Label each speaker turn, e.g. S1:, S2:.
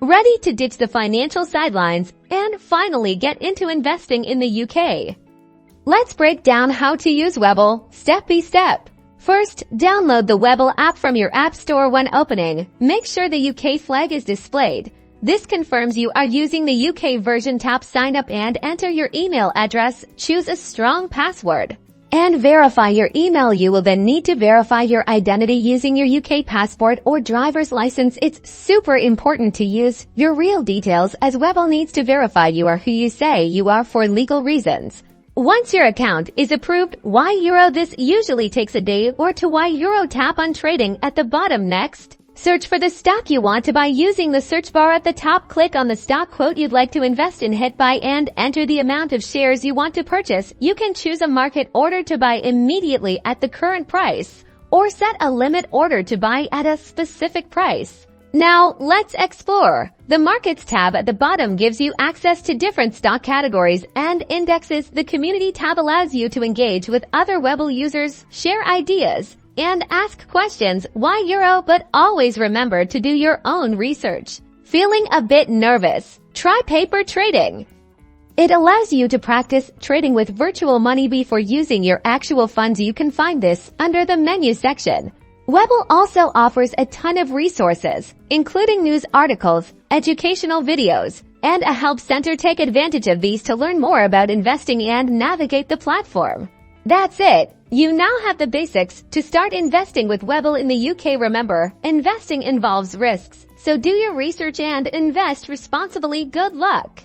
S1: Ready to ditch the financial sidelines and finally get into investing in the UK? Let's break down how to use Webull step by step. First, download the Webull app from your App Store when opening. Make sure the UK flag is displayed. This confirms you are using the UK version. Tap Sign Up and enter your email address. Choose a strong password and verify your email. You will then need to verify your identity using your UK passport or driver's license. It's super important to use your real details, as Webull needs to verify you are who you say you are for legal reasons. Once your account is approved, €, this usually takes a day or two. €, tap on Trading at the bottom. Next, search for the stock you want to buy using the search bar at the top. Click on the stock quote you'd like to invest in, hit buy, and enter the amount of shares you want to purchase. You can choose a market order to buy immediately at the current price, or set a limit order to buy at a specific price. Now, let's explore. The Markets tab at the bottom gives you access to different stock categories and indexes. The Community tab allows you to engage with other Webull users, share ideas, and ask questions. €, but always remember to do your own research. Feeling a bit nervous? Try paper trading. It allows you to practice trading with virtual money before using your actual funds. You can find this under the menu section. Webull also offers a ton of resources, including news articles, educational videos, and a help center. Take advantage of these to learn more about investing and navigate the platform. That's it. You now have the basics to start investing with Webull in the UK. Remember, investing involves risks, so do your research and invest responsibly. Good luck.